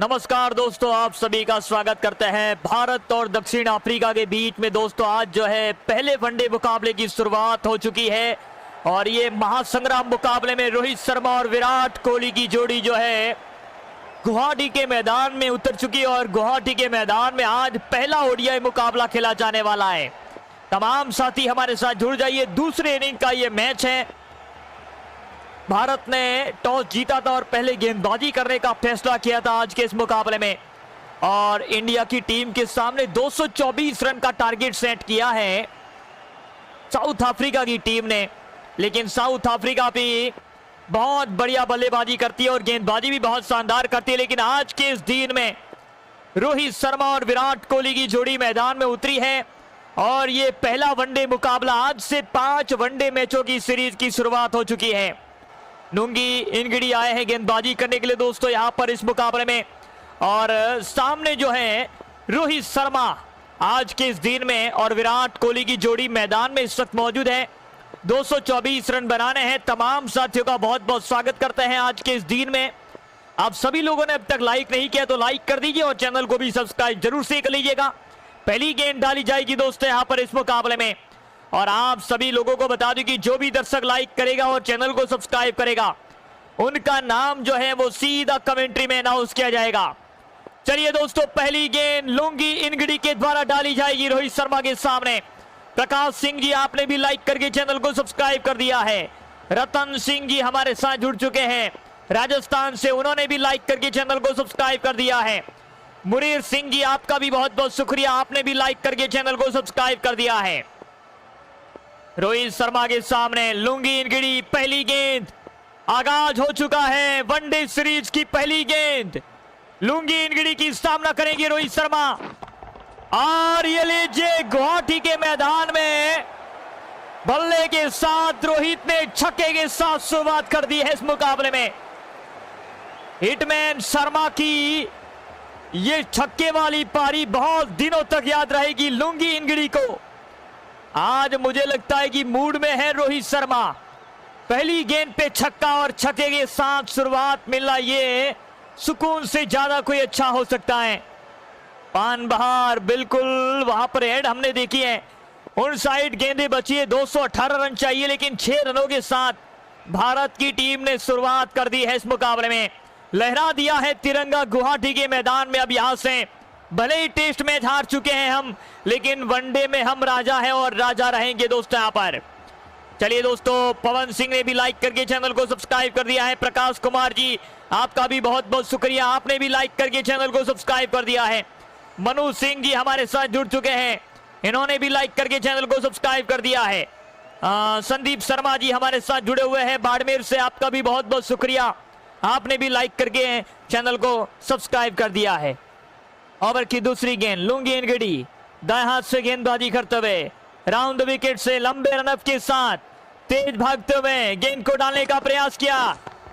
नमस्कार दोस्तों, आप सभी का स्वागत करते हैं। भारत और दक्षिण अफ्रीका के बीच में दोस्तों आज जो है पहले वनडे मुकाबले की शुरुआत हो चुकी है और ये महासंग्राम मुकाबले में रोहित शर्मा और विराट कोहली की जोड़ी जो है गुवाहाटी के मैदान में उतर चुकी है और गुवाहाटी के मैदान में आज पहला ओडीआई मुकाबला खेला जाने वाला है। तमाम साथी हमारे साथ जुड़ जाइए। दूसरे इनिंग का ये मैच है। भारत ने टॉस जीता था और पहले गेंदबाजी करने का फैसला किया था आज के इस मुकाबले में और इंडिया की टीम के सामने 224 रन का टारगेट सेट किया है साउथ अफ्रीका की टीम ने। लेकिन साउथ अफ्रीका भी बहुत बढ़िया बल्लेबाजी करती है और गेंदबाजी भी बहुत शानदार करती है। लेकिन आज के इस दिन में रोहित शर्मा और विराट कोहली की जोड़ी मैदान में उतरी है और ये पहला वनडे मुकाबला। आज से 5 वनडे मैचों की सीरीज की शुरुआत हो चुकी है। लुंगी इनगिडी आए हैं गेंदबाजी करने के लिए दोस्तों यहां पर इस मुकाबले में और सामने जो है रोहित शर्मा आज के इस दिन में और विराट कोहली की जोड़ी मैदान में इस वक्त मौजूद है। 224 रन बनाने हैं। तमाम साथियों का बहुत बहुत स्वागत करते हैं आज के इस दिन में। आप सभी लोगों ने अब तक लाइक नहीं किया तो लाइक कर दीजिए और चैनल को भी सब्सक्राइब जरूर से कर लीजिएगा। पहली गेंद डाली जाएगी दोस्तों यहां पर इस मुकाबले में और आप सभी लोगों को बता दूं कि जो भी दर्शक लाइक करेगा और चैनल को सब्सक्राइब करेगा उनका नाम जो है वो सीधा कमेंट्री में अनाउंस किया जाएगा। चलिए दोस्तों, पहली गेंद लुंगी इनगिडी के द्वारा डाली जाएगी रोहित शर्मा के सामने। प्रकाश सिंह जी, आपने भी लाइक करके चैनल को सब्सक्राइब कर दिया है। रतन सिंह जी हमारे साथ जुड़ चुके हैं राजस्थान से, उन्होंने भी लाइक करके चैनल को सब्सक्राइब कर दिया है। मुरीर सिंह जी, आपका भी बहुत बहुत शुक्रिया, आपने भी लाइक करके चैनल को सब्सक्राइब कर दिया है। रोहित शर्मा के सामने लुंगी इनगिडी, पहली गेंद आगाज हो चुका है। वनडे सीरीज की पहली गेंद लुंगी इनगिडी की सामना करेंगे रोहित शर्मा और ये लीजिए गुवाहाटी के मैदान में बल्ले के साथ रोहित ने छक्के के साथ शुरुआत कर दी है इस मुकाबले में। हिटमैन शर्मा की ये छक्के वाली पारी बहुत दिनों तक याद रहेगी लुंगी इनगिडी को। आज मुझे लगता है कि मूड में है रोहित शर्मा। पहली गेंद पे छक्का और छक्के के साथ शुरुआत मिलना ये सुकून से ज्यादा कोई अच्छा हो सकता है। पान बहार बिल्कुल वहां पर हेड हमने देखी है। उन साइड गेंदें बची है, 218 रन चाहिए लेकिन 6 रनों के साथ भारत की टीम ने शुरुआत कर दी है इस मुकाबले में। लहरा दिया है तिरंगा गुवाहाटी के मैदान में। अब यहां से भले ही टेस्ट मैच हार चुके हैं हम, लेकिन वनडे में हम राजा हैं और राजा रहेंगे दोस्तों यहां पर। चलिए दोस्तों, पवन सिंह ने भी लाइक करके चैनल को सब्सक्राइब कर दिया है। प्रकाश कुमार जी, आपका भी बहुत बहुत शुक्रिया, आपने भी लाइक करके चैनल को सब्सक्राइब कर दिया है। मनु सिंह जी हमारे साथ जुड़ चुके हैं, इन्होंने भी लाइक करके चैनल को सब्सक्राइब कर दिया है। संदीप शर्मा जी हमारे साथ जुड़े हुए हैं बाड़मेर से, आपका भी बहुत बहुत शुक्रिया, आपने भी लाइक करके चैनल को सब्सक्राइब कर दिया है। ओवर की दूसरी गेंद लुंगी इनगिडी दाएं हाथ से गेंदबाजी करते हुए राउंड विकेट से लंबे रनअप के साथ तेज भागते हुए गेंद को डालने का प्रयास किया।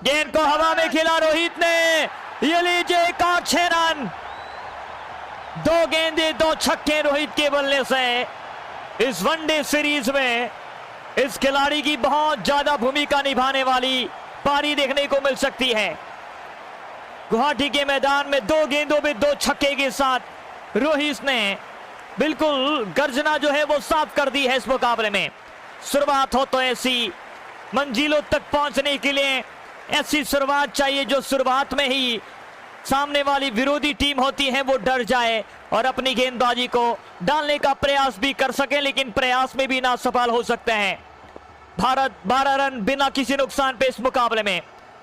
गेंद को हवा में खेला रोहित ने, ये लीजिए एक और 6 रन। 2 गेंदे 2 छक्के रोहित के बल्ले से इस वनडे सीरीज में इस खिलाड़ी की बहुत ज्यादा भूमिका निभाने वाली पारी देखने को मिल सकती है। गुवाहाटी के मैदान में 2 गेंदों में 2 छक्के के साथ रोहित ने बिल्कुल गर्जना जो है वो साफ कर दी है इस मुकाबले में। शुरुआत हो तो ऐसी मंजिलों तक पहुंचने के लिए ऐसी शुरुआत चाहिए जो शुरुआत में ही सामने वाली विरोधी टीम होती है वो डर जाए और अपनी गेंदबाजी को डालने का प्रयास भी कर सके, लेकिन प्रयास में भी ना सफल हो सकते हैं। भारत 12 रन बिना किसी नुकसान पे इस मुकाबले में।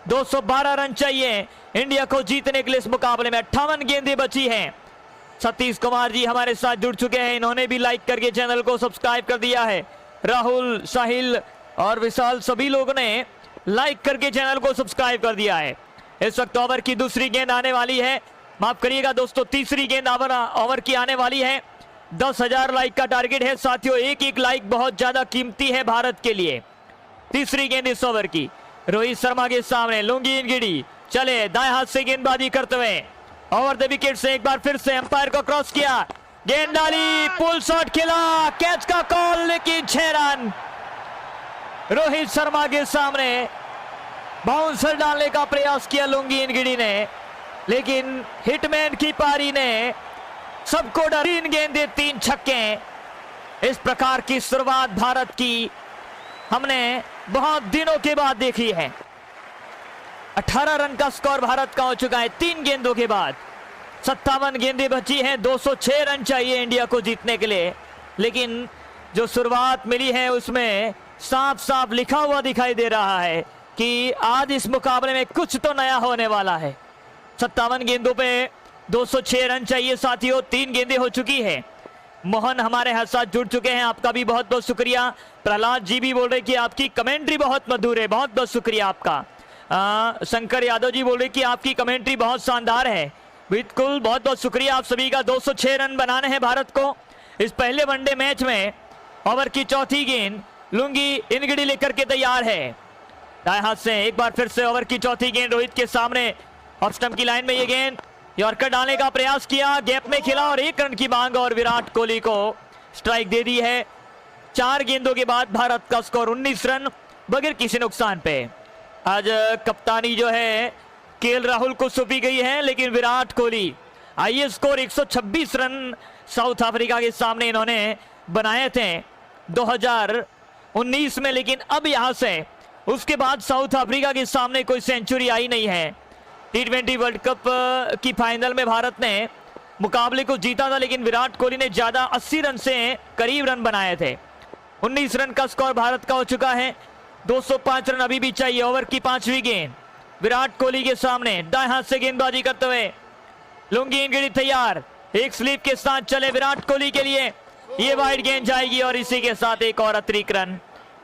212 रन चाहिए इंडिया को जीतने के लिए इस मुकाबले में। 58 गेंदें बची हैं। सतीश कुमार जी हमारे साथ जुड़ चुके हैं, इन्होंने भी लाइक करके चैनल को सब्सक्राइब कर दिया है। राहुल, साहिल और विशाल सभी लोगों ने लाइक करके चैनल को सब्सक्राइब कर दिया है। इस वक्त ओवर की दूसरी गेंद आने वाली है, माफ करिएगा दोस्तों, तीसरी गेंद ओवर की आने वाली है। 10,000 लाइक का टारगेट है साथियों, एक एक लाइक बहुत ज्यादा कीमती है भारत के लिए। तीसरी गेंद इस ओवर की रोहित शर्मा के सामने लुंगी इनगिडी चले दाएं हाथ से गेंदबाजी करते हुए ओवर द विकेट से एक बार फिर से अंपायर को क्रॉस किया, गेंद डाली, पुल शॉट खेला, कैच का कॉल, लेकिन 6 रन। रोहित शर्मा के सामने बाउंसर डालने का प्रयास किया लुंगी इनगिडी ने, लेकिन हिटमैन की पारी ने सबको डरा। 3 गेंदे 3 छक्के। इस प्रकार की शुरुआत भारत की हमने बहुत दिनों के बाद देखी है। 18 रन का स्कोर भारत का हो चुका है 3 गेंदों के बाद। 57 गेंदें बची हैं, 206 रन चाहिए इंडिया को जीतने के लिए। लेकिन जो शुरुआत मिली है उसमें साफ साफ लिखा हुआ दिखाई दे रहा है कि आज इस मुकाबले में कुछ तो नया होने वाला है। 57 गेंदों पे 206 रन चाहिए साथियों। 3 गेंदें हो चुकी है। मोहन हमारे साथ जुड़ चुके हैं, आपका भी बहुत बहुत शुक्रिया। प्रहलाद जी भी बोल रहे कि आपकी कमेंट्री बहुत मधुर है, बहुत बहुत शुक्रिया आपका। शंकर यादव जी बोल रहे कि आपकी कमेंट्री बहुत शानदार है। बिल्कुल, बहुत बहुत शुक्रिया आप सभी का। 206 रन बनाने हैं भारत को इस पहले वनडे मैच में। ओवर की चौथी गेंद लुंगी इनगड़ी लेकर के तैयार है। दाएं हाथ से एक बार फिर से ओवर की चौथी गेंद रोहित के सामने ऑफ स्टंप की लाइन में ये गेंद यॉर्कर डालने का प्रयास किया, गैप में खेला और 1 रन की मांग और विराट कोहली को स्ट्राइक दे दी है। 4 गेंदों के बाद भारत का स्कोर 19 रन बगैर किसी नुकसान पे। आज कप्तानी जो है केएल राहुल को सौंपी गई है, लेकिन विराट कोहली आइए स्कोर 126 रन साउथ अफ्रीका के सामने इन्होंने बनाए थे 2019 में। लेकिन अब यहां से उसके बाद साउथ अफ्रीका के सामने कोई सेंचुरी आई नहीं है। T20 वर्ल्ड कप की फाइनल में भारत ने मुकाबले को जीता था, लेकिन विराट कोहली ने ज्यादा 80 रन से करीब रन बनाए थे। 19 रन का स्कोर भारत का हो चुका है। 205 रन अभी भी चाहिए। ओवर की 5वीं गेंद विराट कोहली के सामने दाएं हाथ से गेंदबाजी करते हुए लुंगी इनगड़ी तैयार, एक स्लिप के साथ चले विराट कोहली के लिए। ये वाइड गेंद जाएगी और इसी के साथ एक और अतिरिक्त रन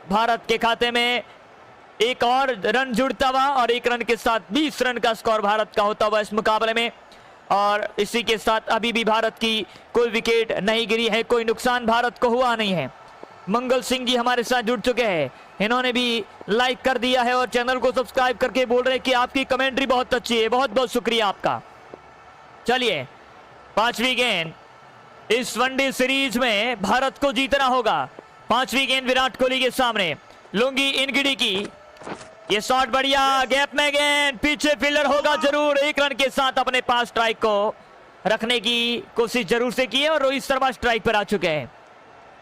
भारत के खाते में। एक और रन जुड़ता हुआ और 1 रन के साथ 20 रन का स्कोर भारत का होता हुआ इस मुकाबले में। और इसी के साथ अभी भी भारत की कोई विकेट नहीं गिरी है, कोई नुकसान भारत को हुआ नहीं है। मंगल सिंह जी हमारे साथ जुड़ चुके हैं, इन्होंने भी लाइक कर दिया है और चैनल को सब्सक्राइब करके बोल रहे हैं कि आपकी कमेंट्री बहुत अच्छी है। बहुत बहुत शुक्रिया आपका। चलिए 5वीं गेंद इस वनडे सीरीज में भारत को जीतना होगा। 5वीं गेंद विराट कोहली के सामने लुंगी इनगिड़ी की, ये शॉट बढ़िया, गैप में गेंद, पीछे फील्डर होगा जरूर। 1 रन के साथ अपने पास स्ट्राइक को रखने की कोशिश जरूर से की है और रोहित शर्मा स्ट्राइक पर आ चुके हैं।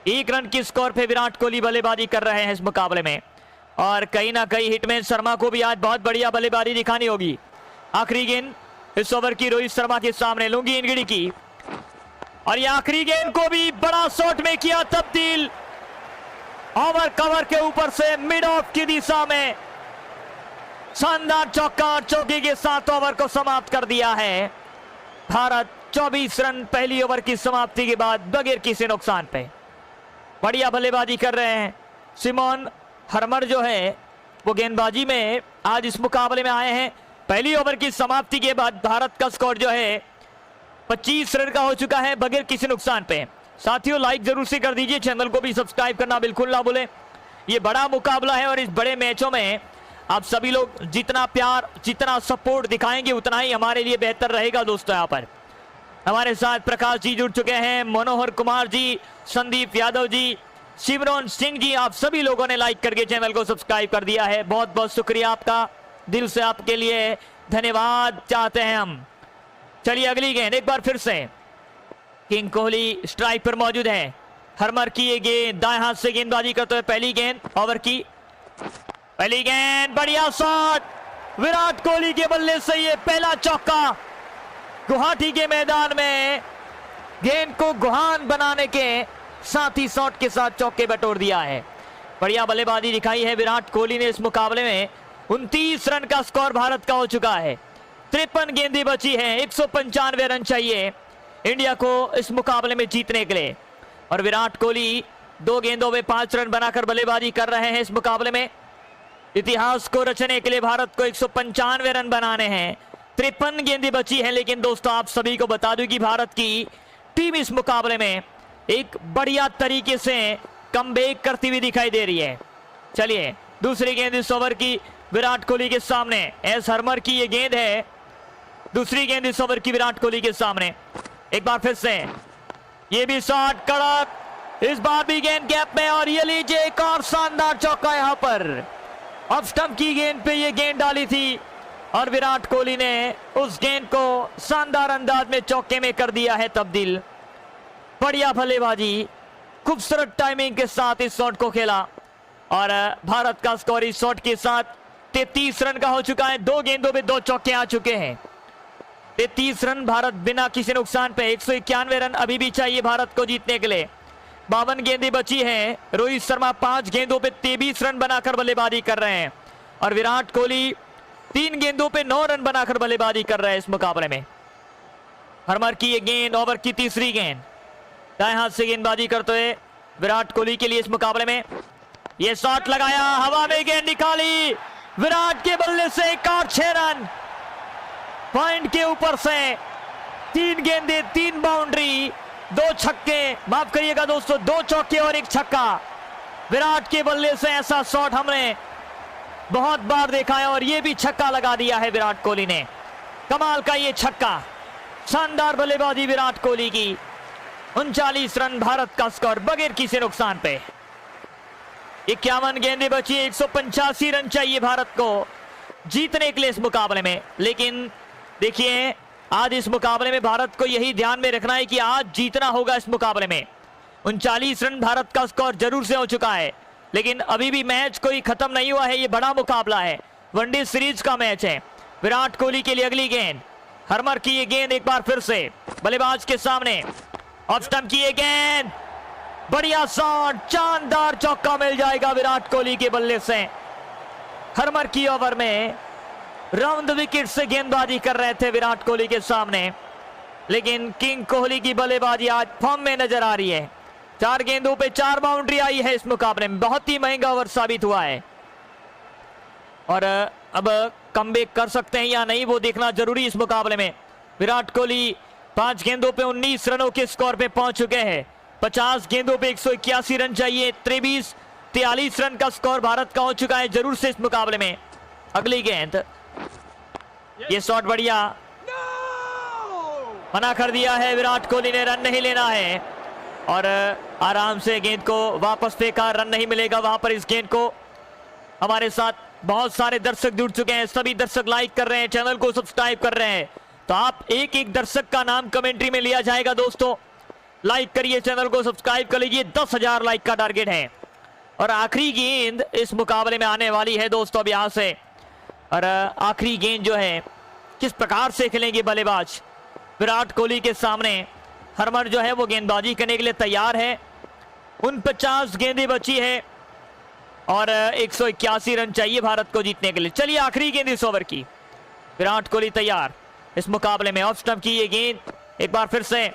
1 रन की स्कोर पे विराट कोहली बल्लेबाजी कर रहे हैं इस मुकाबले में और कहीं ना कहीं हिटमैन शर्मा को भी आज बहुत बढ़िया बल्लेबाजी दिखानी होगी। आखिरी गेंद इस ओवर की रोहित शर्मा के सामने लुंगी इनगिड़ी की और ये आखिरी गेंद को भी बड़ा शॉट में किया तब्दील। ओवर कवर के ऊपर से मिड ऑफ की दिशा में शानदार चौका और चौके के साथ ओवर को समाप्त कर दिया है। भारत 24 रन पहली ओवर की समाप्ति के बाद बगैर किसी नुकसान पे बढ़िया बल्लेबाजी कर रहे हैं। सिमोन हरमर जो है वो गेंदबाजी में आज इस मुकाबले में आए हैं। पहली ओवर की समाप्ति के बाद भारत का स्कोर जो है 25 रन का हो चुका है बगैर किसी नुकसान पे। साथियों लाइक जरूर से कर दीजिए, चैनल को भी सब्सक्राइब करना बिल्कुल ना भूलें। ये बड़ा मुकाबला है और इस बड़े मैचों में आप सभी लोग जितना प्यार जितना सपोर्ट दिखाएंगे उतना ही हमारे लिए बेहतर रहेगा। दोस्तों यहाँ पर हमारे साथ प्रकाश जी जुड़ चुके हैं, मनोहर कुमार जी, संदीप यादव जी, शिवरोन सिंह जी, आप सभी लोगों ने लाइक करके चैनल को सब्सक्राइब कर दिया है। बहुत बहुत शुक्रिया आपका, दिल से आपके लिए धन्यवाद चाहते हैं हम। चलिए अगली गेंद एक बार फिर से किंग कोहली स्ट्राइक पर मौजूद है। हरमर की ये गेंद दाएं हाथ से गेंदबाजी करते हुए पहली गेंद ओवर की पहली गेंद, बढ़िया शॉट विराट कोहली के बल्ले से ये पहला चौका गुवाहाटी के मैदान में गेंद को गुहान बनाने के साथ ही शॉट के साथ चौके बटोर दिया है। बढ़िया बल्लेबाजी दिखाई है विराट कोहली ने इस मुकाबले में। 29 रन का स्कोर भारत का हो चुका है। 53 गेंदें बची हैं, 195 रन चाहिए इंडिया को इस मुकाबले में जीतने के लिए और विराट कोहली 2 गेंदों में 5 रन बनाकर बल्लेबाजी कर रहे हैं इस मुकाबले में। इतिहास को रचने के लिए भारत को 195 रन बनाने हैं। 53 गेंदें बची हैं, लेकिन दोस्तों आप सभी को बता दूं कि भारत की टीम इस मुकाबले में एक बढ़िया तरीके से कमबैक करती हुई दिखाई दे रही है। चलिए दूसरी गेंद इस ओवर की विराट कोहली के सामने, एस हरमर की ये गेंद है। दूसरी गेंद इस ओवर की विराट कोहली के सामने, एक बार फिर से ये भी शॉट कड़क, इस बार भी गेंद गैप में और ये लीजिए एक और शानदार चौका। यहां पर ऑफ स्टंप की गेंद पे ये गेंद डाली थी और विराट कोहली ने उस गेंद को शानदार अंदाज में चौके में कर दिया है तब्दील। बढ़िया बल्लेबाजी, खूबसूरत टाइमिंग के साथ इस शॉट को खेला और भारत का स्कोर इस शॉट के साथ 33 रन का हो चुका है। 2 गेंदों पे 2 चौके आ चुके हैं। 33 रन भारत बिना किसी नुकसान पे। 191 रन अभी भी चाहिए भारत को जीतने के लिए। 52 गेंदें बची हैं। रोहित शर्मा 5 गेंदों पे 23 रन बनाकर बल्लेबाजी कर रहे हैं और विराट कोहली 3 गेंदों पे 9 रन बनाकर बल्लेबाजी कर रहे हैं इस मुकाबले में। हरमर की ये गेंद, ओवर की तीसरी गेंद, दाएं हाथ से गेंदबाजी करते हुए विराट कोहली के लिए इस मुकाबले में। ये शॉट लगाया, हवा में गेंद निकाली, विराट के बल्ले से 1 और 6 रन। पॉइंट के ऊपर से 3 गेंदें, 3 बाउंड्री, 2 छक्के, माफ करिएगा दोस्तों, 2 चौके और 1 छक्का। विराट के बल्ले से ऐसा शॉट हमने बहुत बार देखा है और ये भी छक्का लगा दिया है विराट कोहली ने। कमाल का ये छक्का, शानदार बल्लेबाजी विराट कोहली की। 39 रन भारत का स्कोर बगैर किसी नुकसान पे। 51 गेंदें बची, 185 रन चाहिए भारत को जीतने के लिए इस मुकाबले में। लेकिन देखिए, आज इस मुकाबले में भारत को यही ध्यान में रखना है कि आज जीतना होगा इस मुकाबले में। 39 रन भारत का स्कोर जरूर से हो चुका है, लेकिन अभी भी मैच कोई खत्म नहीं हुआ है। ये बड़ा मुकाबला है, वनडे सीरीज का मैच है। विराट कोहली के लिए अगली गेंद, हरमर की ये गेंद एक बार फिर से बल्लेबाज के सामने, ऑफ स्टंप की ये गेंद, बढ़िया शॉट, शानदार चौका मिल जाएगा विराट कोहली के बल्ले से। हरमर की ओवर में राउंड विकेट से गेंदबाजी कर रहे थे विराट कोहली के सामने, लेकिन किंग कोहली की बल्लेबाजी आज फॉर्म में नजर आ रही है। 4 गेंदों पे 4 बाउंड्री आई है इस मुकाबले में। बहुत ही महंगा ओवर साबित हुआ है और अब कमबैक कर सकते हैं या नहीं वो देखना जरूरी इस मुकाबले में। विराट कोहली 5 गेंदों पे 19 रनों के स्कोर पे पहुंच चुके हैं। 50 गेंदों पे 181 रन चाहिए। 43 रन का स्कोर भारत का हो चुका है जरूर से इस मुकाबले में। अगली गेंद, ये शॉट बढ़िया, मना कर दिया है विराट कोहली ने, रन नहीं लेना है और आराम से गेंद को वापस फेंका, रन नहीं मिलेगा वहां पर। इस गेंद को हमारे साथ बहुत सारे दर्शक जुड़ चुके हैं, सभी दर्शक लाइक कर रहे हैं, चैनल को सब्सक्राइब कर रहे हैं। तो आप एक एक दर्शक का नाम कमेंट्री में लिया जाएगा दोस्तों। लाइक करिए, चैनल को सब्सक्राइब कर लीजिए। 10,000 लाइक का टारगेट है और आखिरी गेंद इस मुकाबले में आने वाली है दोस्तों अब यहां से। और आखिरी गेंद जो है किस प्रकार से खेलेंगे बल्लेबाज विराट कोहली के सामने। हरमर जो है वो गेंदबाजी करने के लिए तैयार है। 49 गेंदें बची है और 181 रन चाहिए भारत को जीतने के लिए। चलिए आखिरी गेंद इस ओवर की, विराट कोहली तैयार इस मुकाबले में। ऑफ स्टंप की ये गेंद एक बार फिर से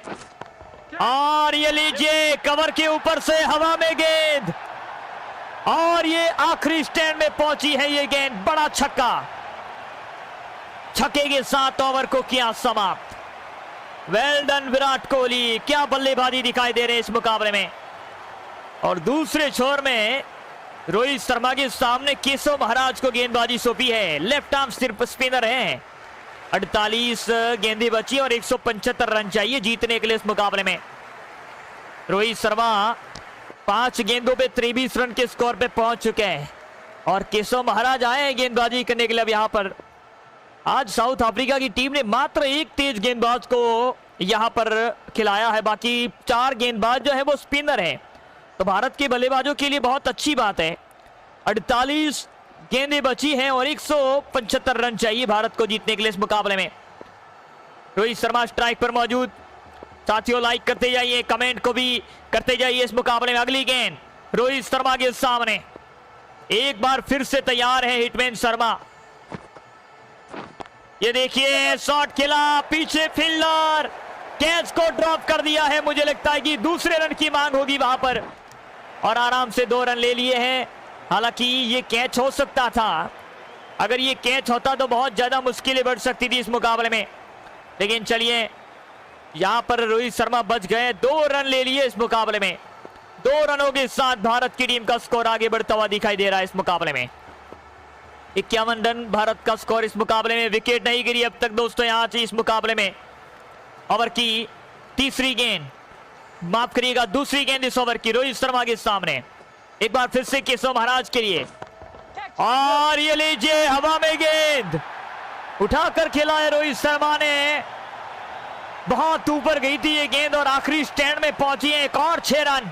और ये लीजिए, कवर के ऊपर से हवा में गेंद और ये आखिरी स्टैंड में पहुंची है ये गेंद। बड़ा छक्का, छक्के के साथ ओवर को किया समाप्त। वेल डन विराट कोहली, क्या बल्लेबाजी दिखाई दे रहे इस मुकाबले में। और दूसरे छोर में रोहित शर्मा के सामने केशव महाराज को गेंदबाजी सौंपी है। लेफ्ट आर्म सिर्फ स्पिनर है। 48 गेंदें बची और 175 रन चाहिए जीतने के लिए इस मुकाबले में। रोहित शर्मा 5 गेंदों पे 23 रन के स्कोर पे पहुंच चुके हैं और केशव महाराज आए हैं गेंदबाजी करने के लिए। अब यहां पर आज साउथ अफ्रीका की टीम ने मात्र एक तेज गेंदबाज को यहां पर खिलाया है, बाकी 4 गेंदबाज जो है वो स्पिनर है। तो भारत के बल्लेबाजों के लिए बहुत अच्छी बात है। 48 गेंदें बची हैं और 175 रन चाहिए भारत को जीतने के लिए इस मुकाबले में। रोहित शर्मा स्ट्राइक पर मौजूद। साथियों लाइक करते जाइए, कमेंट को भी करते जाइए इस मुकाबले में। अगली गेंद रोहित शर्मा के सामने, एक बार फिर से तैयार है हिटमैन शर्मा। ये देखिए शॉट खेला, पीछे फील्डर, कैच को ड्रॉप कर दिया है। मुझे लगता है कि दूसरे रन की मांग होगी वहां पर और आराम से 2 रन ले लिए हैं। हालांकि ये कैच हो सकता था, अगर ये कैच होता तो बहुत ज्यादा मुश्किलें बढ़ सकती थी इस मुकाबले में। लेकिन चलिए यहां पर रोहित शर्मा बच गए, 2 रन ले लिए इस मुकाबले में। 2 रनों के साथ भारत की टीम का स्कोर आगे बढ़ता हुआ दिखाई दे रहा है इस मुकाबले में। 51 रन भारत का स्कोर इस मुकाबले में। विकेट नहीं गिरी अब तक दोस्तों यहां से इस मुकाबले में। ओवर की तीसरी गेंद, माफ करिएगा दूसरी गेंद इस ओवर की रोहित शर्मा के सामने। एक बार फिर से केशव महाराज के लिए और ये लीजिए हवा में गेंद, उठाकर खेला है रोहित शर्मा ने, बहुत ऊपर गई थी ये गेंद और आखिरी स्टैंड में पहुंची है। एक और 6 रन।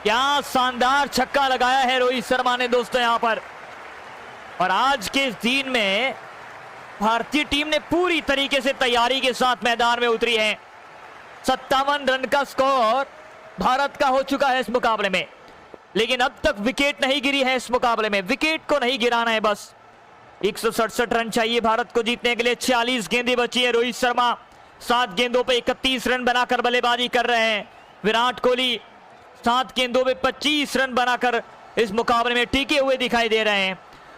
क्या शानदार छक्का लगाया है रोहित शर्मा ने दोस्तों यहां पर। और आज के इस दिन में भारतीय टीम ने पूरी तरीके से तैयारी के साथ मैदान में उतरी है। 57 रन का स्कोर भारत का हो चुका है इस मुकाबले में, लेकिन अब तक विकेट नहीं गिरी है इस मुकाबले में। विकेट को नहीं गिराना है बस। 167 रन चाहिए भारत को जीतने के लिए। 46 गेंदें बची है। रोहित शर्मा 7 गेंदों पे 31 रन बनाकर बल्लेबाजी कर रहे हैं। विराट कोहली 7 गेंदों पे 25 रन बनाकर इस मुकाबले में टिके हुए दिखाई दे रहे हैं।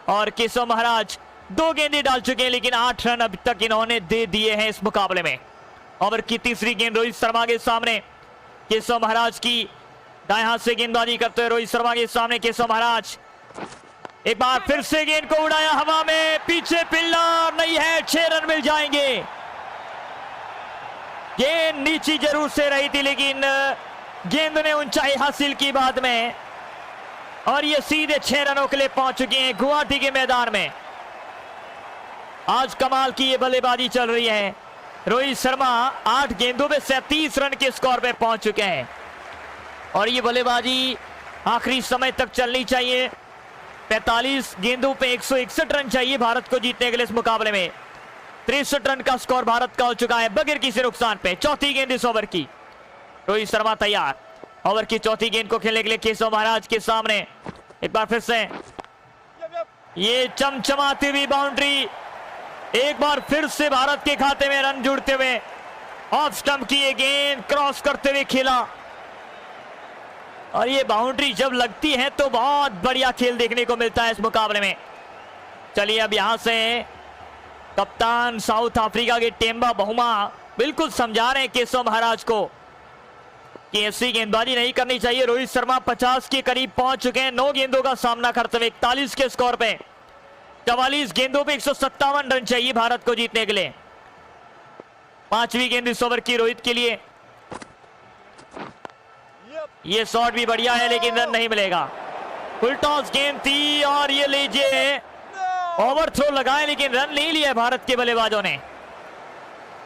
और केशव महाराज 2 गेंदें डाल चुके हैं, लेकिन 8 रन अभी तक इन्होंने दे दिए हैं इस मुकाबले में। ओवर की तीसरी गेंद रोहित शर्मा के सामने। केशव महाराज की दाएं हाथ से गेंदबाजी करते हुए रोहित शर्मा के सामने केशव महाराज। एक बार फिर से गेंद को उड़ाया हवा में, पीछे पिल्लर नहीं है, 6 रन मिल जाएंगे। गेंद नीची जरूर से रही थी, लेकिन गेंद ने ऊंचाई हासिल की बाद में, और ये सीधे 6 रनों के लिए पहुंच चुके हैं गुवाहाटी के मैदान में। आज कमाल की ये बल्लेबाजी चल रही है। रोहित शर्मा 8 गेंदों में 37 रन के स्कोर पे पहुंच चुके हैं, और ये बल्लेबाजी आखिरी समय तक चलनी चाहिए। 45 गेंदों पे 161 रन चाहिए भारत को जीतने के लिए इस मुकाबले में। 63 रन का स्कोर भारत का हो चुका है बगैर किसी नुकसान पे। चौथी गेंद इस ओवर की। रोहित शर्मा तैयार। ओवर की चौथी गेंद को खेलने के लिए केशव महाराज के सामने। एक बार फिर से ये चमचमाती हुई बाउंड्री, एक बार फिर से भारत के खाते में रन जुड़ते हुए। ऑफ स्टंप की ये गेंद क्रॉस करते हुए खेला, और ये बाउंड्री जब लगती है तो बहुत बढ़िया खेल देखने को मिलता है इस मुकाबले में। चलिए अब यहां से कप्तान साउथ अफ्रीका के टेम्बा बहुमा बिल्कुल समझा रहे हैं केशव महाराज को कि ऐसी गेंदबाजी नहीं करनी चाहिए। रोहित शर्मा 50 के करीब पहुंच चुके हैं 9 गेंदों का सामना करते हुए 41 के स्कोर पे। 44 गेंदों पे 157 रन चाहिए भारत को जीतने के लिए। 5वीं गेंद इस ओवर की रोहित के लिए। ये शॉट भी बढ़िया है, लेकिन रन नहीं मिलेगा। फुल टॉस गेंद थी, और ये लीजिए ओवरथ्रो लगाए, लेकिन रन नहीं लिया भारत के बल्लेबाजों ने।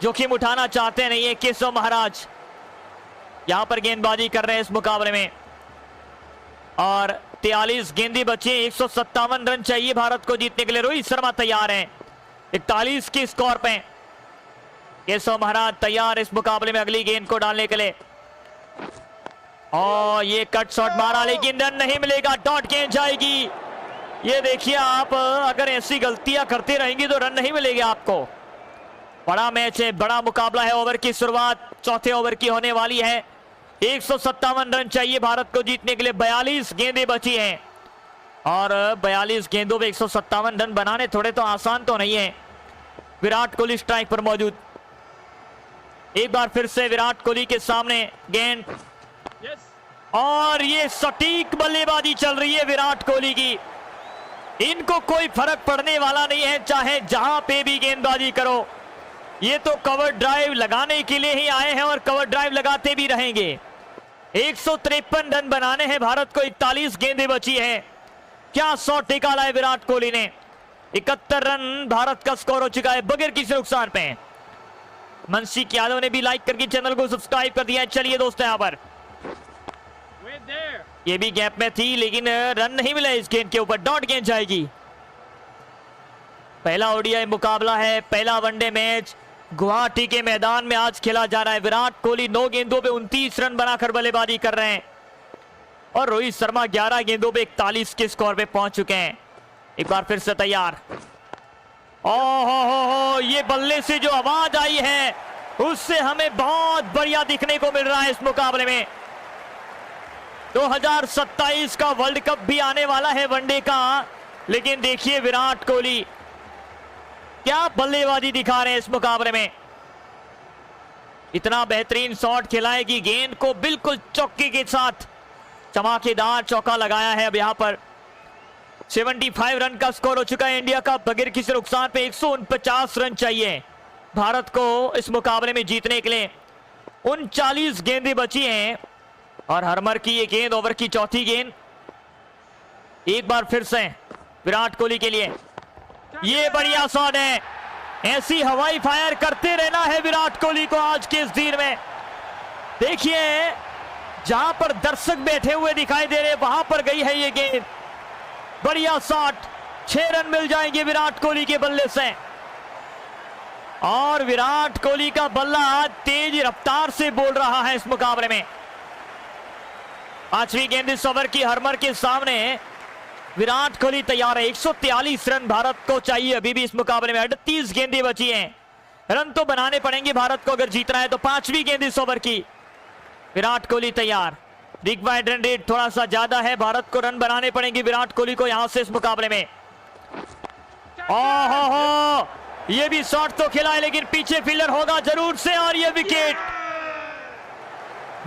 जोखिम उठाना चाहते नहीं है केशव महाराज, यहां पर गेंदबाजी कर रहे हैं इस मुकाबले में। और 43 गेंदें बची, 157 रन चाहिए भारत को जीतने के लिए। रोहित शर्मा तैयार हैं 41 के स्कोर पे। केशव महाराज तैयार इस मुकाबले में अगली गेंद को डालने के लिए। और ये कट शॉट मारा, लेकिन रन नहीं मिलेगा। डॉट गेंद जाएगी। ये देखिए आप, अगर ऐसी गलतियां करते रहेंगे तो रन नहीं मिलेंगे आपको। बड़ा मैच है, बड़ा मुकाबला है। ओवर की शुरुआत चौथे ओवर की होने वाली है। 157 रन चाहिए भारत को जीतने के लिए। 42 गेंदें बची हैं, और 42 गेंदों पे 157 रन बनाने थोड़े तो आसान तो नहीं है। विराट कोहली स्ट्राइक पर मौजूद। एक बार फिर से विराट कोहली के सामने गेंद, और ये सटीक बल्लेबाजी चल रही है विराट कोहली की। इनको कोई फर्क पड़ने वाला नहीं है, चाहे जहां पे भी गेंदबाजी करो। ये तो कवर ड्राइव लगाने के लिए ही आए हैं, और कवर ड्राइव लगाते भी रहेंगे। 153 रन बनाने हैं भारत को। 41 गेंदें बची है। क्या शॉट निकाला है विराट कोहली ने। 71 रन भारत का स्कोर हो चुका है बगैर किसी नुकसान पे। मनसीक यादव ने भी लाइक करके चैनल को सब्सक्राइब कर दिया है। चलिए दोस्तों, यहां पर ये भी गैप में थी, लेकिन रन नहीं मिला इस गेंद के ऊपर। डॉट गेंद जाएगी। पहला ओडीआई मुकाबला है, पहला वनडे मैच गुवाहाटी के मैदान में आज खेला जा रहा है। विराट कोहली 9 गेंदों पे 29 रन बनाकर बल्लेबाजी कर रहे हैं, और रोहित शर्मा 11 गेंदों पे 41 के स्कोर पे पहुंच चुके हैं। एक बार फिर से तैयार। ओहो, ये बल्ले से जो आवाज आई है उससे हमें बहुत बढ़िया दिखने को मिल रहा है इस मुकाबले में। 2027 का वर्ल्ड कप भी आने वाला है वनडे का, लेकिन देखिए विराट कोहली क्या बल्लेबाजी दिखा रहे हैं इस मुकाबले में। इतना बेहतरीन शॉट खेला है कि गेंद को बिल्कुल चौके के साथ चमकेदार चौका लगाया है। अब यहां पर 75 रन का स्कोर हो चुका है इंडिया का बगैर किसी नुकसान पे। 149 रन चाहिए भारत को इस मुकाबले में जीतने के लिए। 39 गेंदें बची हैं और हरमर की ये गेंद, ओवर की चौथी गेंद। एक बार फिर से विराट कोहली के लिए ये बढ़िया शॉट है। ऐसी हवाई फायर करते रहना है विराट कोहली को आज के इस दिन में। देखिए जहां पर दर्शक बैठे हुए दिखाई दे रहे वहां पर गई है ये गेंद। बढ़िया शॉट, 6 रन मिल जाएंगे विराट कोहली के बल्ले से। और विराट कोहली का बल्ला तेज रफ्तार से बोल रहा है इस मुकाबले में। 5वीं गेंद इस ओवर की हरमर के सामने विराट कोहली तैयार है। 143 रन भारत को चाहिए अभी भी इस मुकाबले में। 38 गेंदें बची हैं, रन तो बनाने पड़ेंगे भारत को अगर जीतना है तो। 5वीं गेंद इस ओवर की, विराट कोहली तैयार। रिक्वायर्ड रन रेट थोड़ा सा ज्यादा है, भारत को रन बनाने पड़ेंगे विराट कोहली को यहां से इस मुकाबले में। ओहो, ये भी शॉट तो खेला है लेकिन पीछे फील्डर होगा जरूर से, और ये विकेट।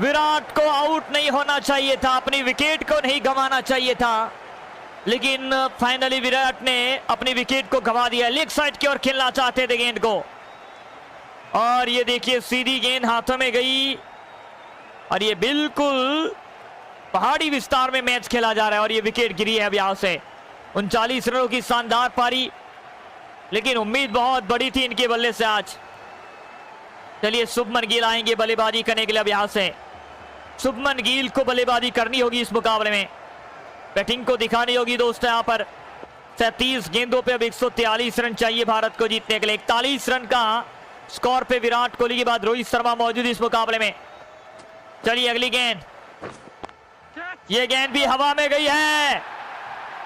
विराट को आउट नहीं होना चाहिए था, अपनी विकेट को नहीं गंवाना चाहिए था, लेकिन फाइनली विराट ने अपनी विकेट को गंवा दिया। लेग साइड की ओर खेलना चाहते थे गेंद को, और ये देखिए सीधी गेंद हाथों में गई, और ये बिल्कुल पहाड़ी विस्तार में मैच खेला जा रहा है और ये विकेट गिरी है अब यहां से। 39 रनों की शानदार पारी, लेकिन उम्मीद बहुत बड़ी थी इनके बल्ले से आज। चलिए शुभमन गिल आएंगे बल्लेबाजी करने के लिए अब यहां से। शुभमन गिल को बल्लेबाजी करनी होगी इस मुकाबले में, बैटिंग को दिखानी होगी दोस्तों यहां पर। 37 गेंदों पे अब 143 रन चाहिए भारत को जीतने के लिए। 41 रन का स्कोर पे विराट कोहली के बाद रोहित शर्मा मौजूद इस मुकाबले में। चलिए अगली गेंद, ये गेंद भी हवा में गई है,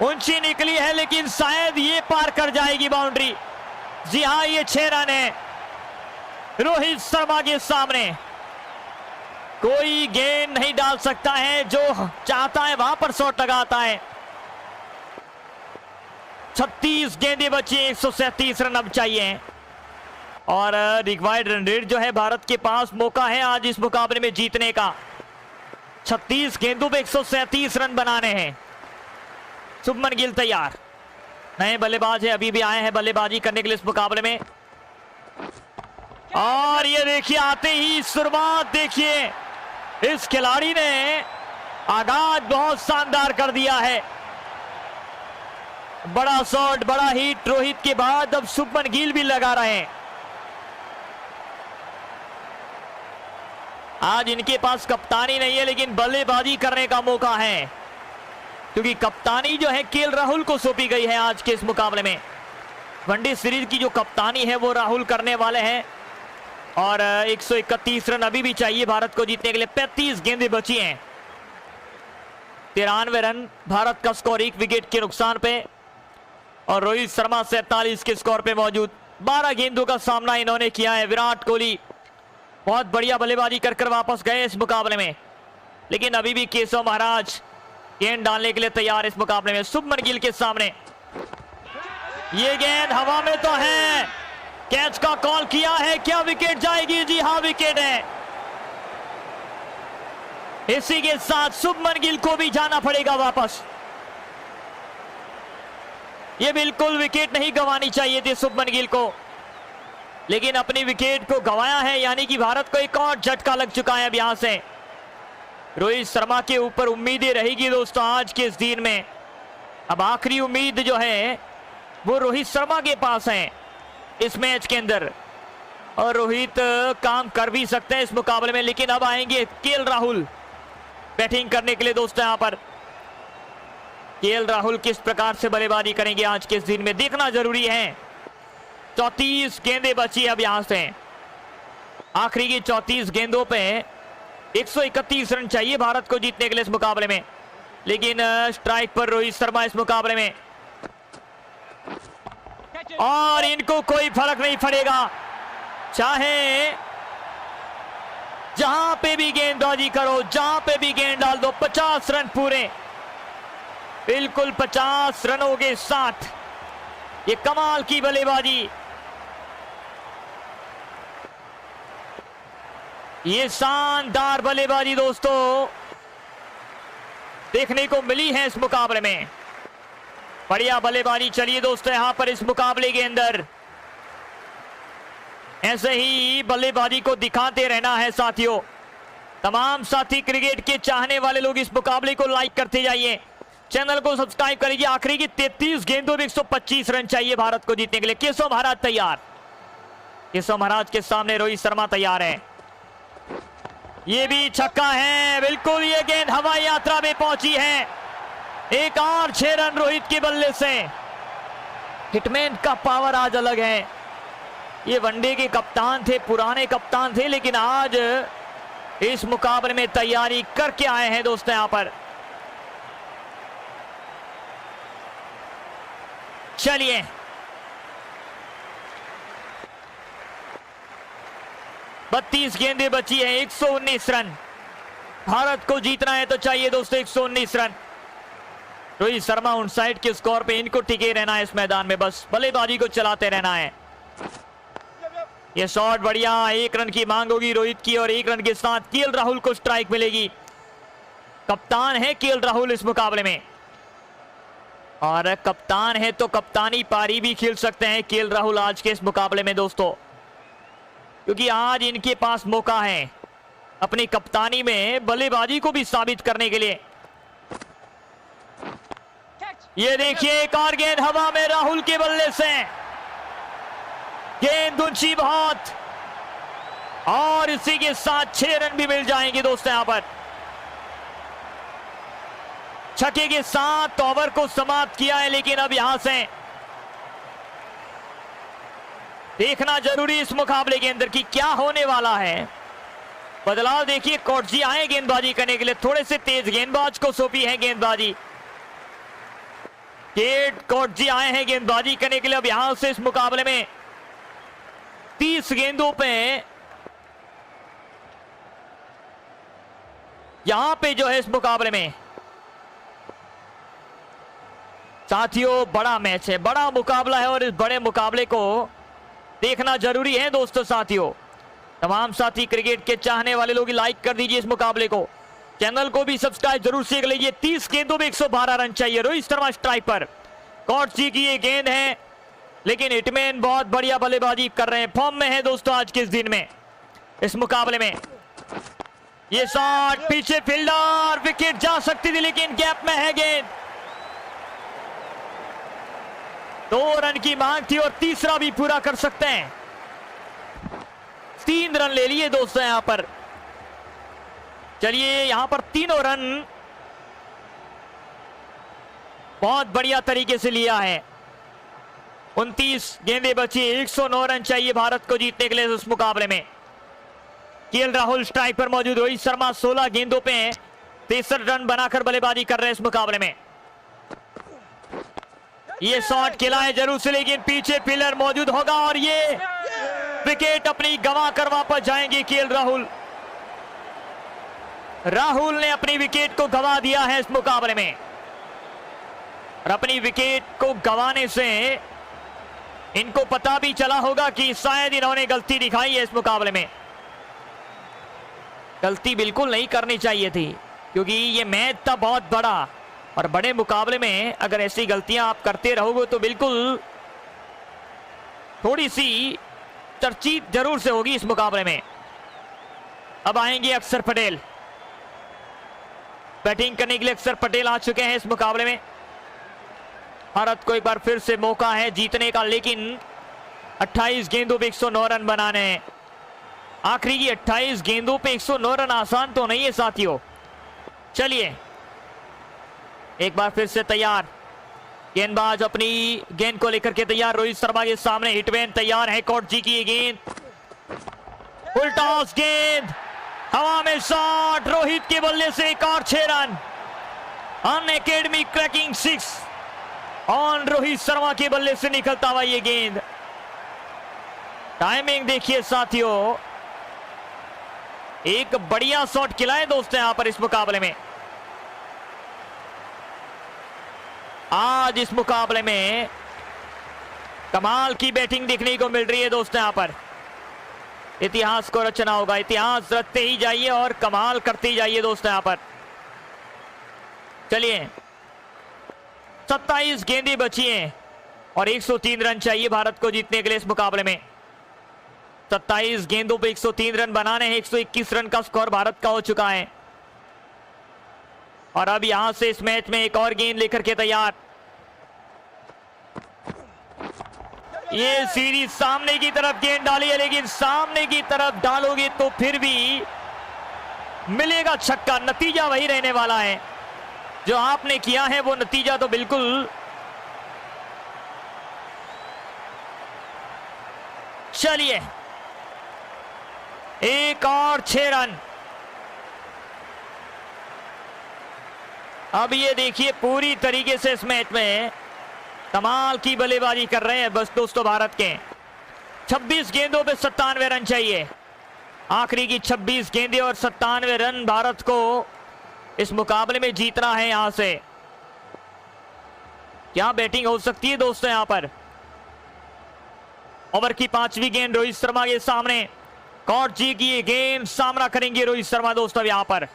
ऊंची निकली है लेकिन शायद ये पार कर जाएगी बाउंड्री। जी हां, ये 6 रन है रोहित शर्मा के सामने। कोई गेंद नहीं डाल सकता है, जो चाहता है वहां पर शॉट लगाता है। 36 गेंदें बची, 137 रन अब चाहिए, और रिक्वायर्ड रन रेट जो है भारत के पास मौका है आज इस मुकाबले में जीतने का। 36 गेंदों पे 137 रन बनाने हैं। शुभमन गिल तैयार, नए बल्लेबाज है, अभी भी आए हैं बल्लेबाजी करने के लिए इस मुकाबले में। और ये देखिए आते ही शुरुआत देखिए, इस खिलाड़ी ने आगाज बहुत शानदार कर दिया है। बड़ा शॉट, बड़ा हिट रोहित के बाद अब शुभमन गिल भी लगा रहे हैं। आज इनके पास कप्तानी नहीं है लेकिन बल्लेबाजी करने का मौका है, क्योंकि कप्तानी जो है केएल राहुल को सौंपी गई है आज के इस मुकाबले में। वनडे सीरीज की जो कप्तानी है वो राहुल करने वाले हैं, और 131 रन अभी भी चाहिए भारत को जीतने के लिए। 35 गेंदें बची हैं, 93 रन भारत का स्कोर 1 विकेट के नुकसान पे, और रोहित शर्मा 47 के स्कोर पे मौजूद। 12 गेंदों का सामना इन्होंने किया है। विराट कोहली बहुत बढ़िया बल्लेबाजी कर वापस गए इस मुकाबले में, लेकिन अभी भी केशव महाराज गेंद डालने के लिए तैयार इस मुकाबले में। शुभमन गिल के सामने ये गेंद हवा में तो है, कैच का कॉल किया है, क्या विकेट जाएगी? जी हां, विकेट है। इसी के साथ शुभमन गिल को भी जाना पड़ेगा वापस। ये बिल्कुल विकेट नहीं गंवानी चाहिए थी शुभमन गिल को, लेकिन अपनी विकेट को गंवाया है, यानी कि भारत को एक और झटका लग चुका है अब यहां से। रोहित शर्मा के ऊपर उम्मीदें रहेगी दोस्तों आज के इस दिन में। अब आखिरी उम्मीद जो है वो रोहित शर्मा के पास है इस मैच के अंदर, और रोहित काम कर भी सकते हैं इस मुकाबले में। लेकिन अब आएंगे केएल राहुल बैटिंग करने के लिए दोस्तों। यहां पर केएल राहुल किस प्रकार से बल्लेबाजी करेंगे आज के इस दिन में देखना जरूरी है। 34 गेंदें बची अब यहां से, आखिरी की 34 गेंदों पे 131 रन चाहिए भारत को जीतने के लिए इस मुकाबले में। लेकिन स्ट्राइक पर रोहित शर्मा इस मुकाबले में, और इनको कोई फर्क नहीं पड़ेगा, चाहे जहां पे भी गेंदबाजी करो, जहां पे भी गेंद डाल दो। 50 रन पूरे, बिल्कुल 50 रनों के साथ ये कमाल की बल्लेबाजी, ये शानदार बल्लेबाजी दोस्तों देखने को मिली है इस मुकाबले में। बढ़िया बल्लेबाजी चलिए दोस्तों यहां पर इस मुकाबले के अंदर। ऐसे ही बल्लेबाजी को दिखाते रहना है साथियों। तमाम साथी क्रिकेट के चाहने वाले लोग इस मुकाबले को लाइक करते जाइए, चैनल को सब्सक्राइब करिए। आखिरी की 33 गेंदों में 125 रन चाहिए भारत को जीतने के लिए। केशव महाराज तैयार, केशव महाराज के सामने रोहित शर्मा तैयार है। ये भी छक्का है, बिल्कुल ये गेंद हवाई यात्रा में पहुंची है। एक और 6 रन रोहित के बल्ले से। हिटमैन का पावर आज अलग है। ये वनडे के कप्तान थे, पुराने कप्तान थे, लेकिन आज इस मुकाबले में तैयारी करके आए हैं दोस्तों। यहां पर चलिए, बत्तीस गेंदें बची है, 119 रन। भारत को जीतना है तो चाहिए दोस्तों 119 रन। रोहित शर्मा उन साइड के स्कोर पे, इनको टिके रहना है इस मैदान में, बस बल्लेबाजी को चलाते रहना है। ये शॉट बढ़िया, 1 रन की मांग होगी रोहित की और 1 रन के साथ केएल राहुल को स्ट्राइक मिलेगी। कप्तान है केएल राहुल इस मुकाबले में, और कप्तान है तो कप्तानी पारी भी खेल सकते हैं केएल राहुल आज के इस मुकाबले में दोस्तों, क्योंकि आज इनके पास मौका है अपनी कप्तानी में बल्लेबाजी को भी साबित करने के लिए। ये देखिए एक और गेंद हवा में राहुल के बल्ले से, गेंद ऊंची बहुत, और इसी के साथ 6 रन भी मिल जाएंगे दोस्तों। यहां पर छक्के के साथ ओवर को समाप्त किया है, लेकिन अब यहां से देखना जरूरी इस मुकाबले के अंदर कि क्या होने वाला है। बदलाव देखिए, कोटजी आए गेंदबाजी करने के लिए, थोड़े से तेज गेंदबाज को सौंपी है गेंदबाजी। केट कोटजी आए हैं गेंदबाजी करने के लिए। अब यहां से इस मुकाबले में 30 गेंदों पे यहां पे जो है इस मुकाबले में साथियों बड़ा मैच है, बड़ा मुकाबला है, और इस बड़े मुकाबले को देखना जरूरी है दोस्तों। साथियों तमाम साथी क्रिकेट के चाहने वाले लोग लाइक कर दीजिए इस मुकाबले को, चैनल को भी सब्सक्राइब जरूर से कर लीजिए। 30 गेंदों में 112 रन चाहिए। रोहित शर्मा स्ट्राइक पर, कोटजी की ये गेंद है, लेकिन हिटमैन बहुत बढ़िया बल्लेबाजी कर रहे हैं, फॉर्म में है दोस्तों आज के इस दिन में इस मुकाबले में। ये शॉट पीछे फील्डर, विकेट जा सकती थी लेकिन गैप में है गेंद। 2 रन की मांग थी और तीसरा भी पूरा कर सकते हैं। 3 रन ले लिए दोस्तों यहां पर। चलिए यहां पर तीनों रन बहुत बढ़िया तरीके से लिया है। 29 गेंदें बची, 109 रन चाहिए भारत को जीतने के लिए इस मुकाबले में। केएल राहुल स्ट्राइक पर मौजूद। रोहित शर्मा 16 गेंदों पे 63 रन बनाकर बल्लेबाजी कर रहे हैं इस मुकाबले में। ये शॉट खेला है जरूर से, लेकिन पीछे फील्डर मौजूद होगा और ये विकेट अपनी गंवा कर वापस जाएंगे केएल राहुल। राहुल ने अपनी विकेट को गंवा दिया है इस मुकाबले में, और अपनी विकेट को गंवाने से इनको पता भी चला होगा कि शायद इन्होंने गलती दिखाई है इस मुकाबले में। गलती बिल्कुल नहीं करनी चाहिए थी, क्योंकि ये मैच था बहुत बड़ा, और बड़े मुकाबले में अगर ऐसी गलतियां आप करते रहोगे तो बिल्कुल थोड़ी सी चर्चित जरूर से होगी इस मुकाबले में। अब आएंगे अक्षर पटेल, बैटिंग करने के लिए अक्षर पटेल आ चुके हैं इस मुकाबले में। भारत को एक बार फिर से मौका है जीतने का, लेकिन 28 गेंदों पे 109 रन बनाने हैं। आखिरी की 28 गेंदों पे 109 रन आसान तो नहीं है साथियों। चलिए एक बार फिर से तैयार, गेंदबाज अपनी गेंद को लेकर के तैयार। रोहित शर्मा के सामने हिटमैन तैयार है। कोटजी की गेंद, फुल टॉस गेंद, हवा में शॉट, रोहित के बल्ले से एक और 6 run. Unacademy cracking 6 on Rohit Sharma के बल्ले से निकलता हुआ ये गेंद। टाइमिंग देखिए साथियों, एक बढ़िया शॉट खिला है दोस्तों यहां पर इस मुकाबले में। आज इस मुकाबले में कमाल की बैटिंग देखने को मिल रही है दोस्तों। यहां पर इतिहास को रचना होगा, इतिहास रचते ही जाइए और कमाल करते ही जाइए दोस्तों यहां पर। चलिए 27 गेंदें बची हैं और 103 रन चाहिए भारत को जीतने के लिए इस मुकाबले में। 27 गेंदों पे 103 रन बनाने हैं। 121 रन का स्कोर भारत का हो चुका है। और अब यहां से इस मैच में एक और गेंद लेकर के तैयार। ये सीरीज सामने की तरफ गेंद डाली है, लेकिन सामने की तरफ डालोगे तो फिर भी मिलेगा छक्का। नतीजा वही रहने वाला है जो आपने किया है, वो नतीजा तो बिल्कुल। चलिए, एक और 6 रन। अब ये देखिए, पूरी तरीके से इस मैच में कमाल की बल्लेबाजी कर रहे हैं बस दोस्तों भारत के। 26 गेंदों पे 97 रन चाहिए। आखिरी की 26 गेंदें और 97 रन भारत को इस मुकाबले में जीतना है। यहां से क्या बैटिंग हो सकती है दोस्तों। यहां पर ओवर की 5वीं गेंद रोहित शर्मा के सामने। कॉट जी की गेंद सामना करेंगे रोहित शर्मा दोस्तों। यहां पर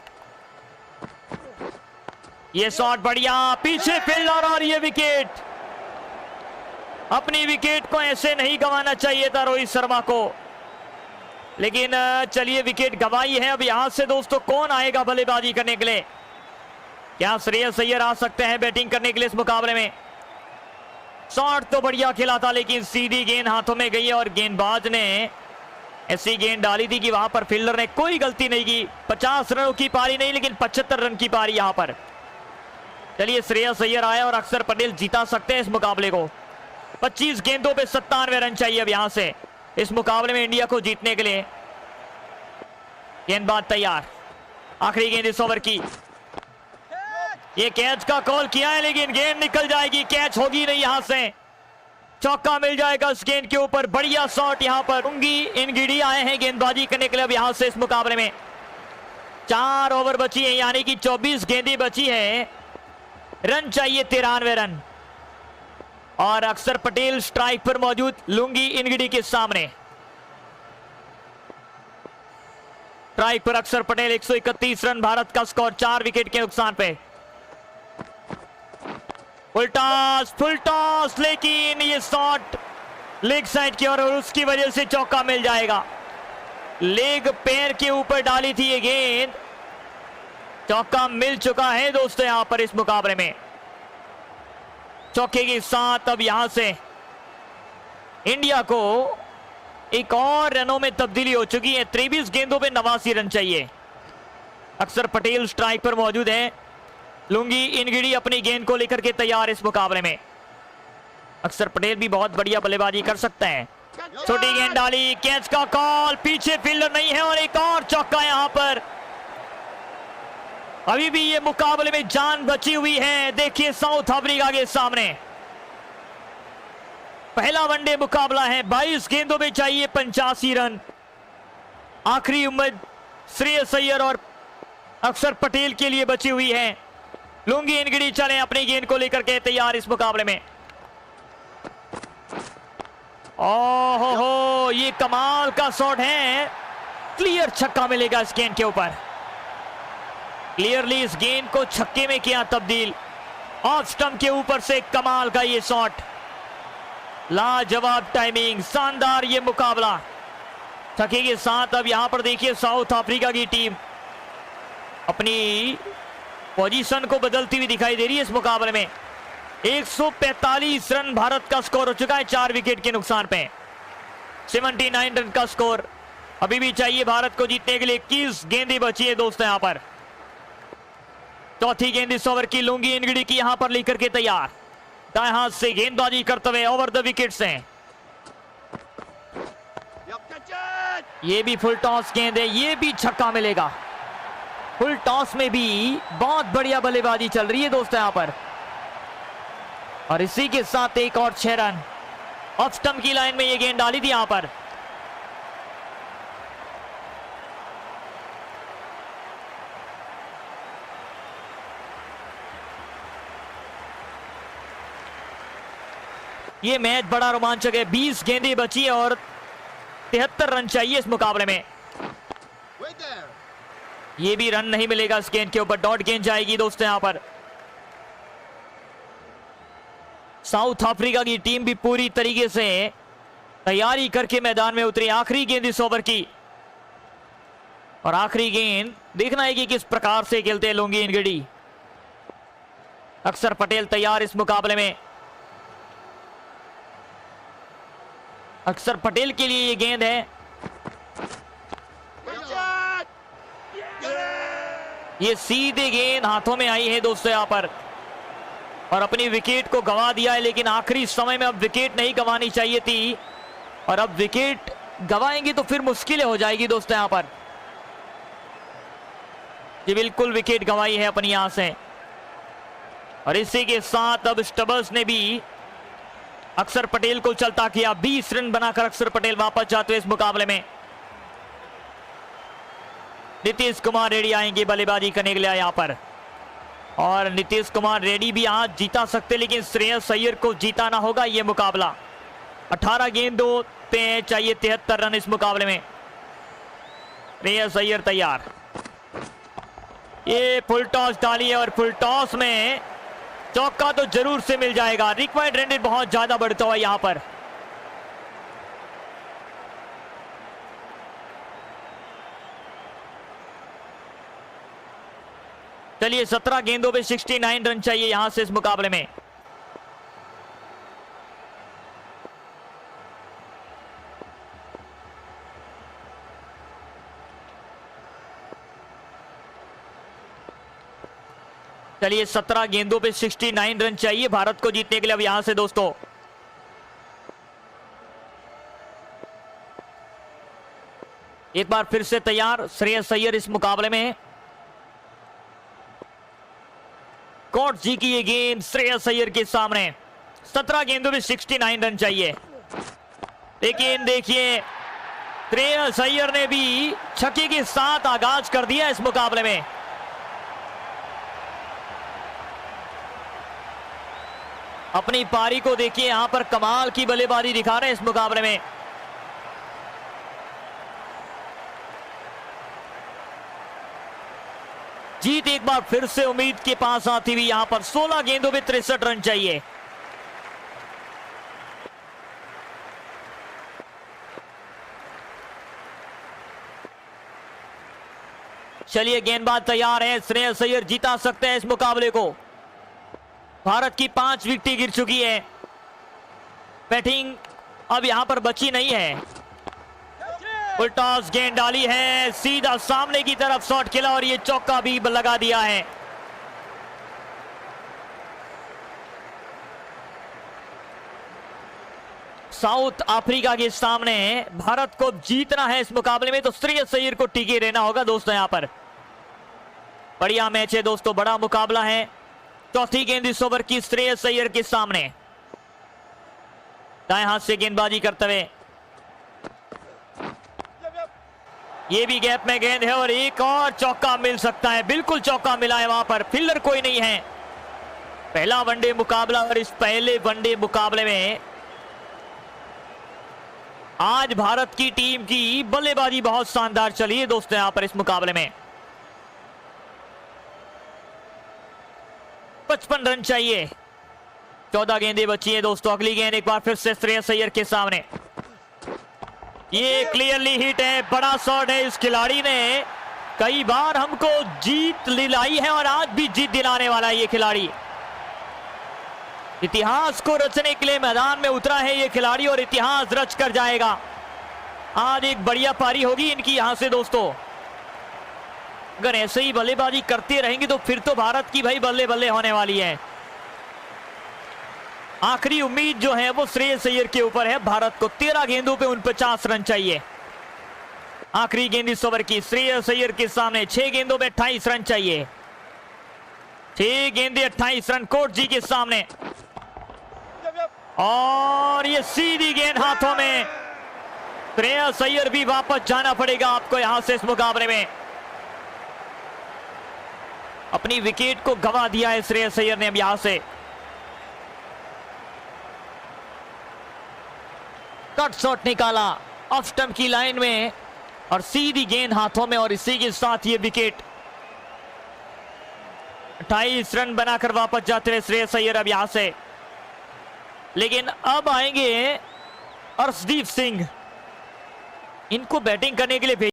ये शॉट बढ़िया, पीछे फील्डर और ये विकेट। अपनी विकेट को ऐसे नहीं गंवाना चाहिए था रोहित शर्मा को, लेकिन चलिए विकेट गंवाई है। अब यहां से दोस्तों कौन आएगा बल्लेबाजी करने के लिए? क्या श्रेयस अय्यर आ सकते हैं बैटिंग करने के लिए इस मुकाबले में? शॉट तो बढ़िया खेला था, लेकिन सीधी गेंद हाथों में गई और गेंदबाज ने ऐसी गेंद डाली थी कि वहां पर फील्डर ने कोई गलती नहीं की। 50 रनों की पारी नहीं, लेकिन 75 रन की पारी यहां पर। चलिए, श्रेयस अय्यर आए और अक्षर पटेल जीता सकते हैं इस मुकाबले को। 25 गेंदों पे 97 रन चाहिए अब यहां से इस मुकाबले में इंडिया को जीतने के लिए। गेंदबाज तैयार, आखिरी गेंद इस ओवर की। ये कैच का कॉल किया है, लेकिन गेंद निकल जाएगी, कैच होगी नहीं। यहां से चौका मिल जाएगा इस गेंद के ऊपर। बढ़िया शॉट यहां पर। लुंगी इनगिडी आए हैं गेंदबाजी करने के लिए अब यहां से इस मुकाबले में। 4 ओवर बची है, यानी कि 24 गेंदें बची है। रन चाहिए 93 रन। और अक्षर पटेल स्ट्राइक पर मौजूद लुंगी इनगिडी के सामने। स्ट्राइक पर अक्षर पटेल। 131 रन भारत का स्कोर 4 विकेट के नुकसान पे। फुल टॉस, लेकिन ये शॉट लेग साइड की और उसकी वजह से चौका मिल जाएगा। लेग पैर के ऊपर डाली थी ये गेंद, चौका मिल चुका है दोस्तों यहां पर इस मुकाबले में। चौके के साथ अब यहां से इंडिया को एक और रनों में तब्दीली हो चुकी है। 23 गेंदों पे 89 रन चाहिए। अक्षर पटेल स्ट्राइक पर मौजूद है। लुंगी इनगिडी अपनी गेंद को लेकर के तैयार इस मुकाबले में। अक्षर पटेल भी बहुत बढ़िया बल्लेबाजी कर सकते हैं। छोटी गेंद डाली, कैच का कॉल, पीछे फील्डर नहीं है और एक और चौका यहां पर। अभी भी ये मुकाबले में जान बची हुई है। देखिए साउथ अफ्रीका के सामने पहला वनडे मुकाबला है। 22 गेंदों में चाहिए 85 रन। आखिरी उम्मीद श्रेयस अय्यर और अक्षर पटेल के लिए बची हुई है। लुंगी इनगिडी चले अपनी गेंद को लेकर के तैयार इस मुकाबले में। ओहो, ये कमाल का शॉट है। क्लियर छक्का मिलेगा इस गेंद के ऊपर। क्लियरली इस गेंद को छक्के में किया तब्दील। ऑफ स्टंप के ऊपर से कमाल का ये शॉट। लाजवाब टाइमिंग, शानदार ये मुकाबला। छक्के के साथ अब यहां पर देखिए साउथ अफ्रीका की टीम अपनी पोजीशन को बदलती हुई दिखाई दे रही है इस मुकाबले में। 145 रन भारत का स्कोर हो चुका है 4 विकेट के नुकसान पे। 79 रन का स्कोर अभी भी चाहिए भारत को जीतने के लिए। 21 गेंदें बची है दोस्तों यहां पर। चौथी गेंद इस ओवर की लुंगी इनगिडी की यहां पर लेकर के तैयार। दाएं हाथ से गेंदबाजी करते हुए ओवर द विकेट से। ये भी फुल टॉस गेंद है, ये भी छक्का मिलेगा। फुल टॉस में भी बहुत बढ़िया बल्लेबाजी चल रही है दोस्तों यहां पर। और इसी के साथ एक और 6 रन। ऑफ स्टंप की लाइन में ये गेंद डाली थी यहां पर। ये मैच बड़ा रोमांचक है। 20 गेंदें बची है और 73 रन चाहिए इस मुकाबले में। ये भी रन नहीं मिलेगा इस गेंद के ऊपर। डॉट गेंद जाएगी दोस्तों यहां पर। साउथ अफ्रीका की टीम भी पूरी तरीके से तैयारी करके मैदान में उतरी। आखिरी गेंद इस ओवर की, और आखिरी गेंद देखना है कि किस प्रकार से खेलते हैं लुंगी इनगड़ी। अक्षर पटेल तैयार इस मुकाबले में। अक्षर पटेल के लिए ये गेंद है, ये सीधे गेंद हाथों में आई है दोस्तों यहां पर, और अपनी विकेट को गंवा दिया है। लेकिन आखिरी समय में अब विकेट नहीं गंवानी चाहिए थी, और अब विकेट गंवाएंगे तो फिर मुश्किल हो जाएगी दोस्तों यहां पर। ये बिल्कुल विकेट गंवाई है अपनी यहां से, और इसी के साथ अब स्टबल्स ने भी अक्षर पटेल को चलता किया। 20 रन बनाकर अक्षर पटेल वापस जाते हुए इस मुकाबले में। नीतीश कुमार रेड्डी आएंगे बल्लेबाजी करने के लिए यहां पर, और नीतीश कुमार रेड्डी भी आज जीता सकते, लेकिन श्रेयस अय्यर को जीताना होगा ये मुकाबला। 18 गेंदों पे चाहिए 73 रन इस मुकाबले में। श्रेयस अय्यर तैयार, ये फुल टॉस डाली है, और फुल टॉस में चौका तो जरूर से मिल जाएगा। रिक्वायर्ड रन रेट बहुत ज्यादा बढ़ता हुआ यहां पर। चलिए 17 गेंदों पे 69 रन चाहिए यहां से इस मुकाबले में। चलिए 17 गेंदों पे 69 रन चाहिए भारत को जीतने के लिए अब यहां से दोस्तों। एक बार फिर से तैयार श्रेयस अय्यर इस मुकाबले में। कोट जी की ये गेंद श्रेयस अय्यर के सामने। 17 गेंदों में 69 रन चाहिए, लेकिन देखिए श्रेयस अय्यर ने भी छक्के के साथ आगाज कर दिया इस मुकाबले में। अपनी पारी को देखिए, यहां पर कमाल की बल्लेबाजी दिखा रहे हैं इस मुकाबले में। जीत एक बार फिर से उम्मीद के पास आती हुई यहां पर। 16 गेंदों में 63 रन चाहिए। चलिए गेंदबाज तैयार है, श्रेयस अय्यर जीता सकते हैं इस मुकाबले को। भारत की 5 विकेटें गिर चुकी है। बैटिंग अब यहां पर बची नहीं है। फुल टॉस गेंद डाली है, सीधा सामने की तरफ शॉट खेला, और ये चौका भी लगा दिया है। साउथ अफ्रीका के सामने भारत को जीतना है इस मुकाबले में, तो श्रेयस अय्यर को टिके रहना होगा दोस्तों यहां पर। बढ़िया मैच है दोस्तों, बड़ा मुकाबला है। चौथी गेंद इस ओवर की श्रेयस अय्यर के सामने। दाएं हाथ से गेंदबाजी करते हुए, ये भी गैप में गेंद है, और एक और चौका मिल सकता है। बिल्कुल चौका मिला है वहां पर, फील्डर कोई नहीं है। पहला वनडे मुकाबला, और इस पहले वनडे मुकाबले में आज भारत की टीम की बल्लेबाजी बहुत शानदार चली है दोस्तों यहां पर इस मुकाबले में। 55 रन चाहिए। 14 गेंदें बची है दोस्तों। अगली गेंद एक बार फिर से श्रेयस अय्यर के सामने। ये क्लियरली हिट है, बड़ा शॉट है। इस खिलाड़ी ने कई बार हमको जीत दिलाई है, और आज भी जीत दिलाने वाला है ये खिलाड़ी। इतिहास को रचने के लिए मैदान में उतरा है ये खिलाड़ी, और इतिहास रच कर जाएगा। आज एक बढ़िया पारी होगी इनकी यहां से दोस्तों। अगर ऐसे ही बल्लेबाजी करते रहेंगे तो फिर तो भारत की भाई बल्ले बल्ले होने वाली है। आखिरी उम्मीद जो है वो श्रेयस अय्यर के ऊपर है। भारत को 13 गेंदों पे 49 रन चाहिए। आखिरी गेंद इस ओवर की श्रेयस अय्यर के सामने। 6 गेंदों में 28 रन चाहिए। 6 गेंदे 28 रन कोट जी के सामने, और ये सीधी गेंद हाथों में। श्रेयस अय्यर भी वापस जाना पड़ेगा आपको यहां से इस मुकाबले में। अपनी विकेट को गंवा दिया है श्रेयस अय्यर ने अब यहां से। कट शॉट निकाला ऑफ स्टंप की लाइन में, और सीधी गेंद हाथों में, और इसी के साथ ये विकेट। 28 रन बनाकर वापस जाते रहे श्रेयस अय्यर अब यहां से। लेकिन अब आएंगे अर्शदीप सिंह, इनको बैटिंग करने के लिए